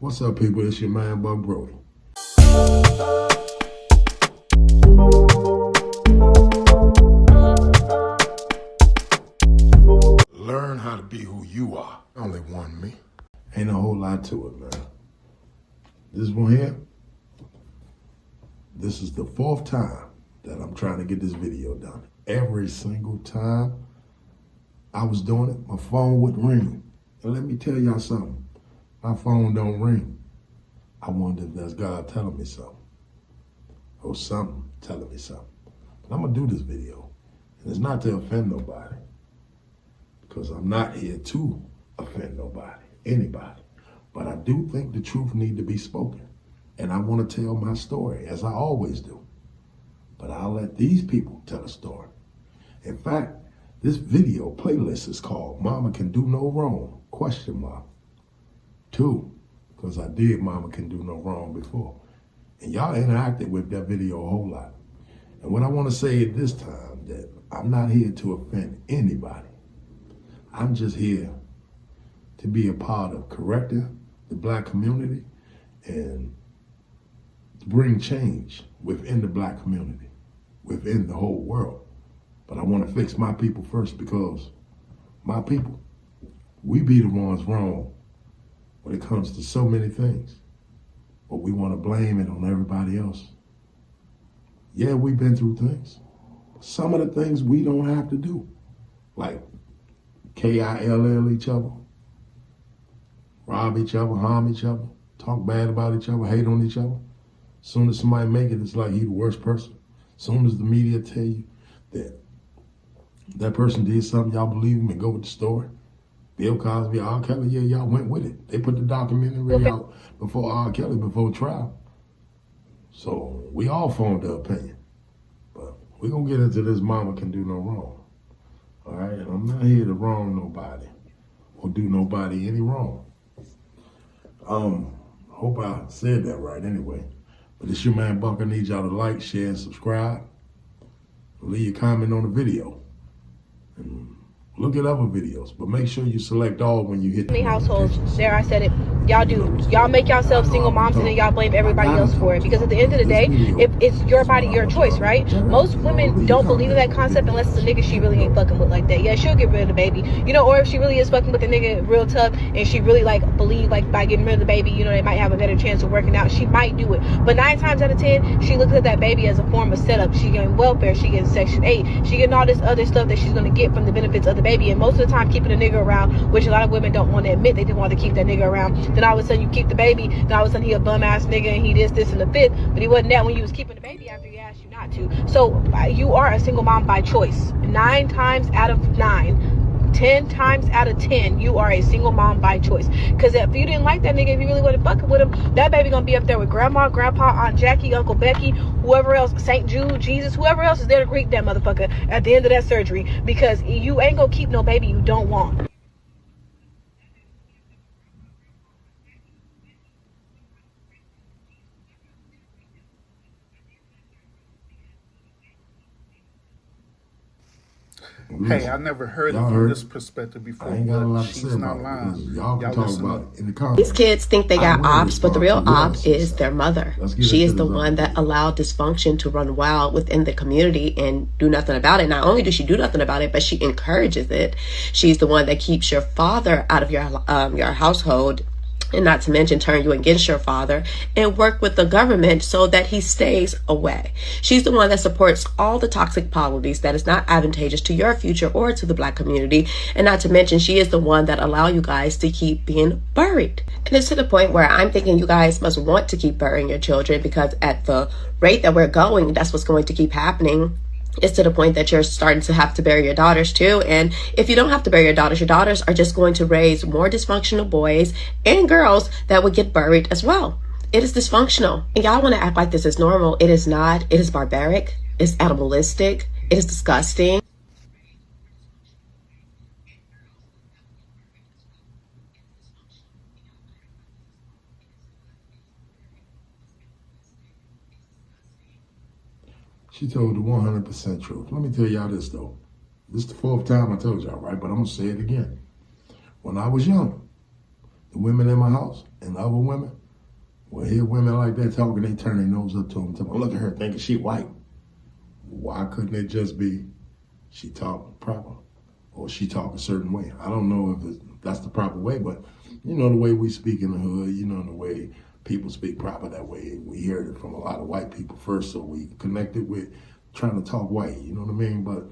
What's up, people? It's your man, Buck Brody. Learn how to be who you are. Only one me. Ain't a whole lot to it, man. This one here, this is the 4th time that I'm trying to get this video done. Every single time I was doing it, my phone would ring. And let me tell y'all something. My phone don't ring. I wonder if that's God telling me something. Or something telling me something. But I'm going to do this video. And it's not to offend nobody. Because I'm not here to offend nobody, anybody. But I do think the truth need to be spoken. And I want to tell my story, as I always do. But I'll let these people tell a story. In fact, this video playlist is called Mama Can Do No Wrong, ? 2, because I did Mama Can Do No Wrong before. And y'all interacted with that video a whole lot. And what I want to say at this time, that I'm not here to offend anybody. I'm just here to be a part of correcting the Black community and bring change within the Black community, within the whole world. But I want to fix my people first, because my people, we be the ones wrong when it comes to so many things. But we want to blame it on everybody else. Yeah, we've been through things. Some of the things we don't have to do, like KILL each other, rob each other, harm each other, talk bad about each other, hate on each other. Soon as somebody make it, it's like he the worst person. Soon as the media tell you that that person did something, y'all believe him and go with the story. Bill Cosby, R. Kelly, yeah, y'all went with it. They put the documentary out before R. Kelly, before trial. So we all formed the opinion. But we're going to get into this Mama Can Do No Wrong. All right? And I'm not here to wrong nobody or do nobody any wrong. Hope I said that right anyway. But it's your man Buck. I need y'all to like, share, and subscribe. Leave your comment on the video. And look at other videos, but make sure you select all when you hit the households. There, I said it. Y'all do. Y'all make yourself single moms and then y'all blame everybody else for it. Because at the end of the day, if it's your body, your choice, right? Most women don't believe in that concept unless it's a nigga she really ain't fucking with like that. Yeah, she'll get rid of the baby, you know, or if she really is fucking with the nigga real tough and she really believe by getting rid of the baby, you know, they might have a better chance of working out. She might do it. But 9 times out of 10, she looks at that baby as a form of setup. She getting welfare, she getting Section 8, she getting all this other stuff that she's gonna get from the benefits of the baby. And most of the time keeping a nigga around, which a lot of women don't want to admit, they just want to keep that nigga around. Then all of a sudden you keep the baby, then all of a sudden he a bum ass nigga and he this and the fifth, but he wasn't that when you was keeping the baby after he asked you not to. So you are a single mom by choice. 9 times out of 9, 10 times out of 10, you are a single mom by choice. Because if you didn't like that nigga, if you really wasn't fucking with him, that baby gonna be up there with grandma, grandpa, Aunt Jackie, Uncle Becky, whoever else, St. Jude, Jesus, whoever else is there to greet that motherfucker at the end of that surgery. Because you ain't gonna keep no baby you don't want. Hey, I never heard it from this perspective before. I ain't got a lot to She's say not about it. lying. Y'all can talk about it in the comments. These kids think they got ops, but the real op is their mother. She is the one that allowed dysfunction to run wild within the community and do nothing about it. Not only does she do nothing about it, but she encourages it. She's the one that keeps your father out of your household, and not to mention turn you against your father, and work with the government so that he stays away. She's the one that supports all the toxic policies that is not advantageous to your future or to the Black community. And not to mention, she is the one that allow you guys to keep being buried. And it's to the point where I'm thinking you guys must want to keep burying your children, because at the rate that we're going, that's what's going to keep happening. It's to the point that you're starting to have to bury your daughters too. And if you don't have to bury your daughters are just going to raise more dysfunctional boys and girls that would get buried as well. It is dysfunctional. And y'all want to act like this is normal. It is not. It is barbaric. It's animalistic. It is disgusting. She told the 100% truth. Let me tell y'all this, though. This is the 4th time I told y'all, right? But I'm going to say it again. When I was young, the women in my house, and other women will hear women like that talking, they turn their nose up to them, look at her thinking she white. Why couldn't it just be she talk proper or she talk a certain way? I don't know if that's the proper way, but you know the way we speak in the hood, you know the way people speak proper that way. We heard it from a lot of white people first, so we connected with trying to talk white, you know what I mean? But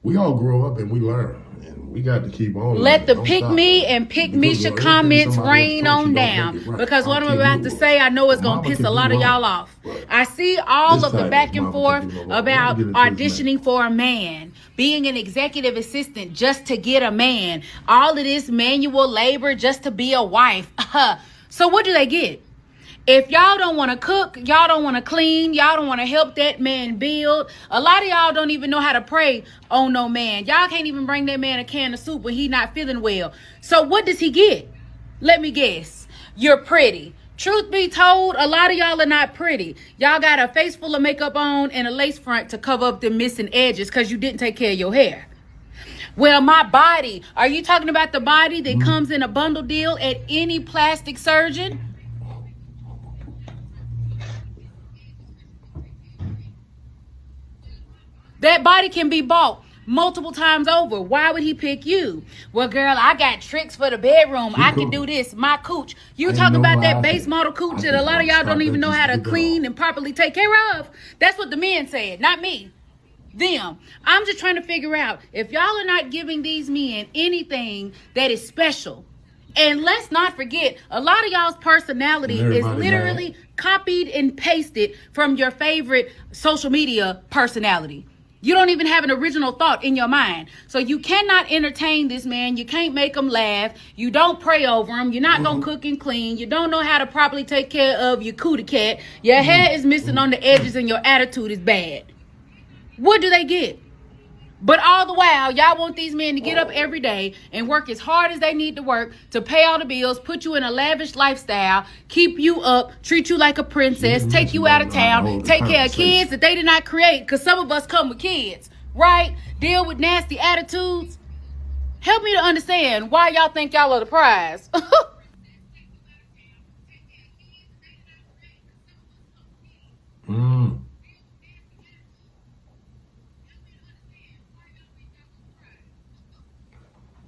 we all grow up and we learn, and we got to keep on. Let the pick me and pick Misha comments rain on down. Because what I'm about to say, I know it's going to piss a lot of y'all off. I see all of the back and forth about auditioning for a man, being an executive assistant just to get a man, all of this manual labor just to be a wife. So what do they get? If y'all don't want to cook, y'all don't want to clean, y'all don't want to help that man build. A lot of y'all don't even know how to pray on no man. Y'all can't even bring that man a can of soup when he not feeling well. So what does he get? Let me guess. You're pretty. Truth be told, a lot of y'all are not pretty. Y'all got a face full of makeup on and a lace front to cover up the missing edges because you didn't take care of your hair. Well, my body. Are you talking about the body that comes in a bundle deal at any plastic surgeon? That body can be bought multiple times over. Why would he pick you? Well, girl, I got tricks for the bedroom. I can do this. My cooch. You talking about that base model cooch that a lot of y'all don't even know how to clean and properly take care of. That's what the men said, not me. Them. I'm just trying to figure out if y'all are not giving these men anything that is special. And let's not forget, a lot of y'all's personality is literally copied and pasted from your favorite social media personality. You don't even have an original thought in your mind. So you cannot entertain this man. You can't make him laugh. You don't pray over him. You're not going to cook and clean. You don't know how to properly take care of your cootie cat. Your hair is missing on the edges and your attitude is bad. What do they get? But all the while, y'all want these men to get up every day and work as hard as they need to work to pay all the bills, put you in a lavish lifestyle, keep you up, treat you like a princess, take you out of town, take care of kids that they did not create, because some of us come with kids, right? Deal with nasty attitudes. Help me to understand why y'all think y'all are the prize.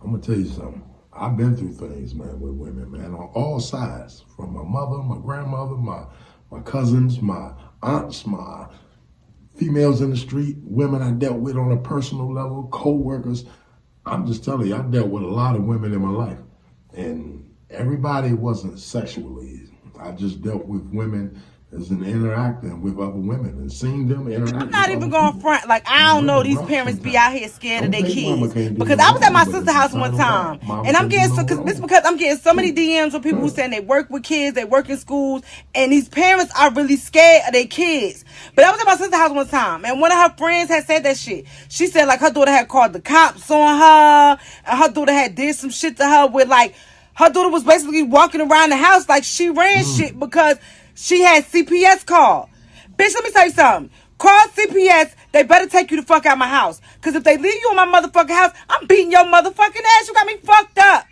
I'm gonna tell you something. I've been through things, man, with women, man, on all sides. From my mother, my grandmother, my cousins, my aunts, my females in the street, women I dealt with on a personal level, co-workers. I'm just telling you, I dealt with a lot of women in my life. And everybody wasn't sexually. I just dealt with women as in interacting with other women and seeing them interact. I'm not even going front. Like, I don't know, these parents be out here scared of their kids. Because I was at my sister's house one time, and I'm getting because I'm getting so many DMs with people who saying they work with kids, they work in schools, and these parents are really scared of their kids. But I was at my sister's house one time, and one of her friends had said that shit. She said, like, her daughter had called the cops on her, and her daughter had did some shit to her with, like, her daughter was basically walking around the house like she ran shit because she had CPS called. Bitch, let me tell you something. Call CPS. They better take you the fuck out of my house. Because if they leave you in my motherfucking house, I'm beating your motherfucking ass. You got me fucked up.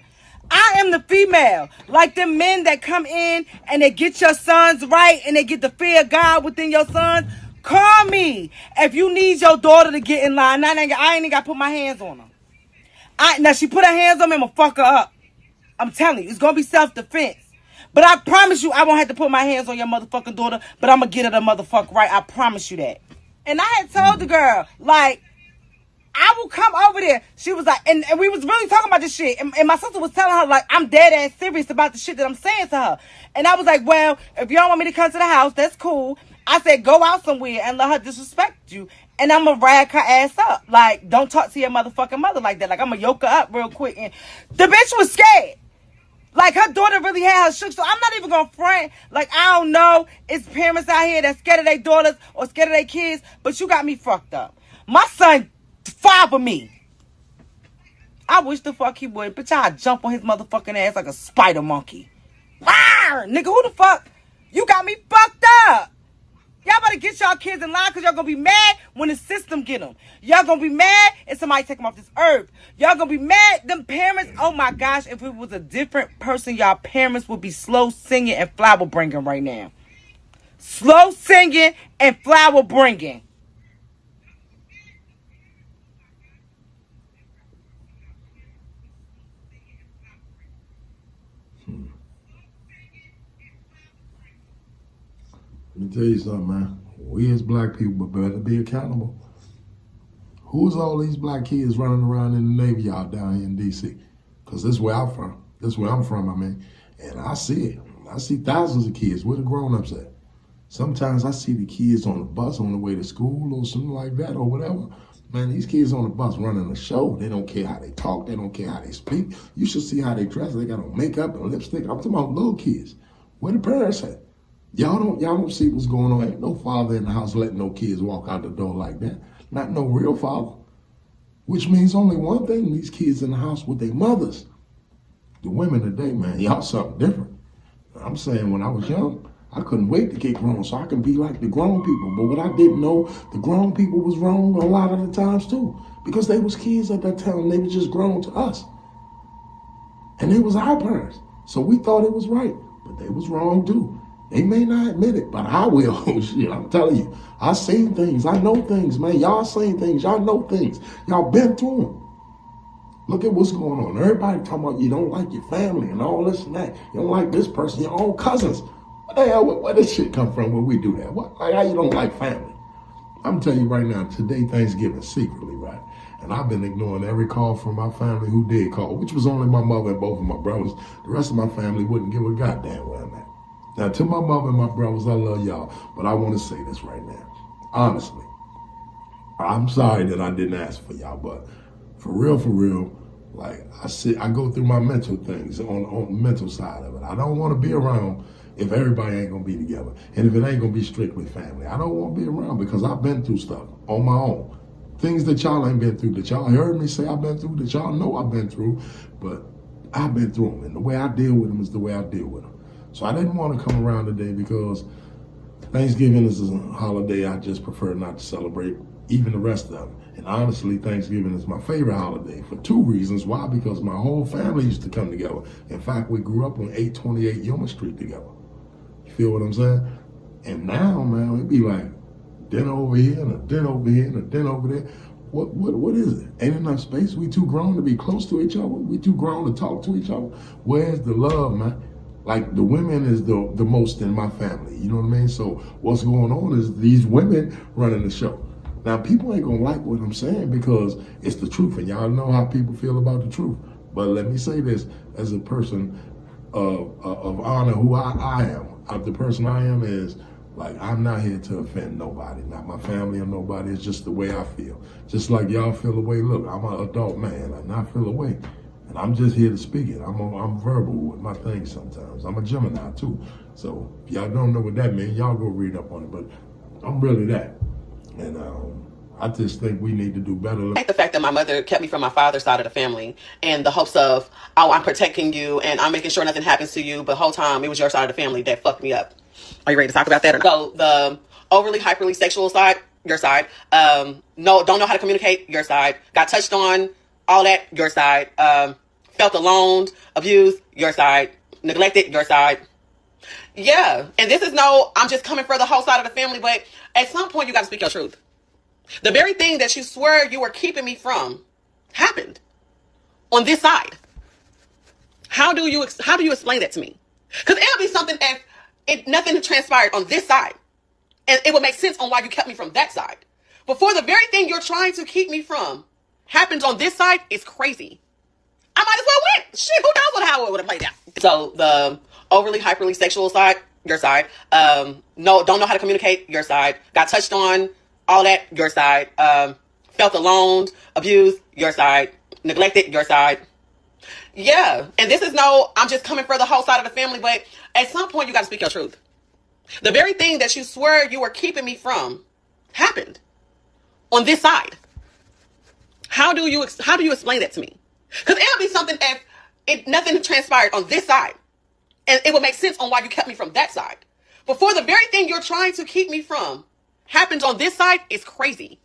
I am the female. Like them men that come in and they get your sons right and they get the fear of God within your sons. Call me if you need your daughter to get in line. I ain't even got to put my hands on her. Now, she put her hands on me, I'm going to fuck her up. I'm telling you, it's going to be self-defense. But I promise you, I won't have to put my hands on your motherfucking daughter, but I'm going to get her the motherfucker right. I promise you that. And I had told the girl, like, I will come over there. She was like, and we was really talking about this shit. And my sister was telling her, like, I'm dead ass serious about the shit that I'm saying to her. And I was like, well, if you don't want me to come to the house, that's cool. I said, go out somewhere and let her disrespect you. And I'm going to rag her ass up. Like, don't talk to your motherfucking mother like that. Like, I'm going to yoke her up real quick. And the bitch was scared. Like, her daughter really had her shook. So I'm not even going to front. Like, I don't know. It's parents out here that's scared of their daughters or scared of their kids. But you got me fucked up. My son father me. I wish the fuck he would. Bitch, I'd jump on his motherfucking ass like a spider monkey. Ah, nigga, who the fuck? You got me fucked up. Y'all better get y'all kids in line because y'all gonna be mad when the system get them. Y'all gonna be mad if somebody take them off this earth. Y'all gonna be mad. Them parents, oh my gosh, if it was a different person, y'all parents would be slow singing and flower bringing right now. Slow singing and flower bringing. Let me tell you something, man. We as black people better be accountable. Who's all these black kids running around in the Navy Yard down here in D.C.? Because this is where I'm from. This is where I'm from, I mean. And I see it. I see thousands of kids. Where the grown-ups at? Sometimes I see the kids on the bus on the way to school or something like that or whatever. Man, these kids on the bus running a show. They don't care how they talk. They don't care how they speak. You should see how they dress. They got on makeup and lipstick. I'm talking about little kids. Where the parents at? Y'all don't see what's going on. Ain't no father in the house letting no kids walk out the door like that. Not no real father. Which means only one thing, these kids in the house with their mothers. The women today, man, y'all something different. I'm saying when I was young, I couldn't wait to get grown so I can be like the grown people. But what I didn't know, the grown people was wrong a lot of the times too. Because they was kids at that time. They was just grown to us. And they was our parents. So we thought it was right. But they was wrong too. They may not admit it, but I will. Shit, I'm telling you. I seen things. I know things, man. Y'all seen things. Y'all know things. Y'all been through them. Look at what's going on. Everybody talking about you don't like your family and all this and that. You don't like this person, your own cousins. What the hell, where this shit come from when we do that? What, like, how you don't like family? I'm telling you right now, today Thanksgiving secretly, right? And I've been ignoring every call from my family who did call, which was only my mother and both of my brothers. The rest of my family wouldn't give a goddamn where I'm at. Now, to my mother and my brothers, I love y'all, but I want to say this right now. Honestly, I'm sorry that I didn't ask for y'all, but for real, like I go through my mental things on the mental side of it. I don't want to be around if everybody ain't gonna be together, and if it ain't gonna be strictly family. I don't want to be around because I've been through stuff on my own, things that y'all ain't been through, that y'all heard me say I've been through, that y'all know I've been through, but I've been through them, and the way I deal with them is the way I deal with them. So I didn't want to come around today because Thanksgiving is a holiday I just prefer not to celebrate, even the rest of them. And honestly, Thanksgiving is my favorite holiday for two reasons. Why? Because my whole family used to come together. In fact, we grew up on 828 Yuma Street together. You feel what I'm saying? And now, man, it'd be like dinner over here and a dinner over here and a dinner over there. What is it? Ain't enough space? We too grown to be close to each other? We too grown to talk to each other? Where's the love, man? Like, the women is the most in my family, you know what I mean? So what's going on is these women running the show. Now, people ain't gonna like what I'm saying because it's the truth, and y'all know how people feel about the truth. But let me say this, as a person of honor, who I am, the person I am is, like, I'm not here to offend nobody, not my family or nobody. It's just the way I feel. Just like y'all feel the way, look, I'm an adult man, and I feel the way. And I'm just here to speak it. I'm verbal with my things sometimes. I'm a Gemini too. So if y'all don't know what that means, y'all go read up on it. But I'm really that. And I just think we need to do better. Like the fact that my mother kept me from my father's side of the family in the hopes of, oh, I'm protecting you and I'm making sure nothing happens to you. But the whole time it was your side of the family that fucked me up. Are you ready to talk about that? Or so the overly, hyperly sexual side, your side. Don't know how to communicate, your side. Got touched on, all that, your side. Felt alone, abused, your side. Neglected, your side. Yeah. And this is I'm just coming for the whole side of the family, but at some point you got to speak your truth. The very thing that you swear you were keeping me from happened on this side. How do you explain that to me? Because it'll be something if nothing transpired on this side. And it would make sense on why you kept me from that side. But for the very thing you're trying to keep me from happens on this side, it's crazy. I might as well win. Shit, who knows how it would have played out. So the overly, hyperly sexual side, your side. Don't know how to communicate, your side. Got touched on, all that, your side. Felt alone, abused, your side. Neglected, your side. Yeah. And this is I'm just coming for the whole side of the family, but at some point you got to speak your truth. The very thing that you swear you were keeping me from happened on this side. How do you explain that to me? Because it'll be something if nothing transpired on this side. And it would make sense on why you kept me from that side. But for the very thing you're trying to keep me from happens on this side, it's crazy.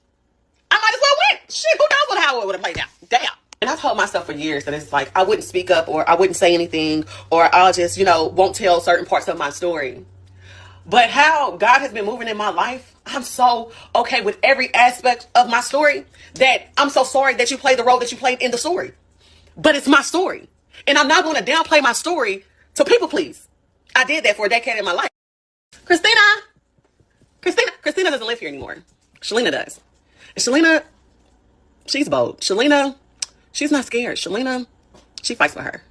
I might as well win. Shit, who knows how it would have played out. Damn. And I told myself for years that it's like I wouldn't speak up or I wouldn't say anything or I'll just, won't tell certain parts of my story. But how God has been moving in my life, I'm so okay with every aspect of my story that I'm so sorry that you played the role that you played in the story. But it's my story. And I'm not going to downplay my story to people please. I did that for a decade in my life. Christina doesn't live here anymore. Shalina does. And Shalina, she's bold. Shalina, she's not scared. Shalina, she fights for her.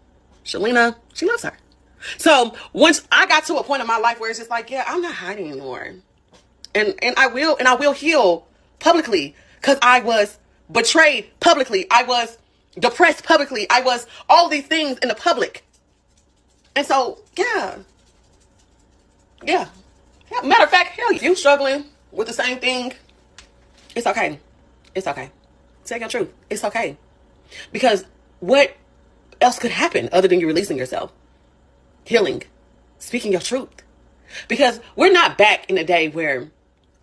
Shalina, she loves her. So once I got to a point in my life where it's just like, yeah, I'm not hiding anymore. And I will heal publicly because I was betrayed publicly. I was depressed publicly. I was all these things in the public. And so, yeah. Matter of fact, hell, if you struggling with the same thing, it's okay. It's okay. Tell your truth. It's okay. Because what else could happen other than you releasing yourself? Healing. Speaking your truth. Because we're not back in the day where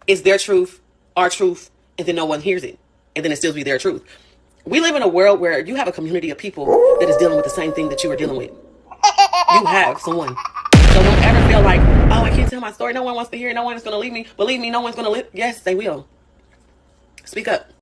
it's their truth, our truth, and then no one hears it. And then it still be their truth. We live in a world where you have a community of people that is dealing with the same thing that you are dealing with. You have someone. So don't ever feel like, oh, I can't tell my story. No one wants to hear it. No one is going to leave me. Believe me, no one's going to live. Yes, they will. Speak up.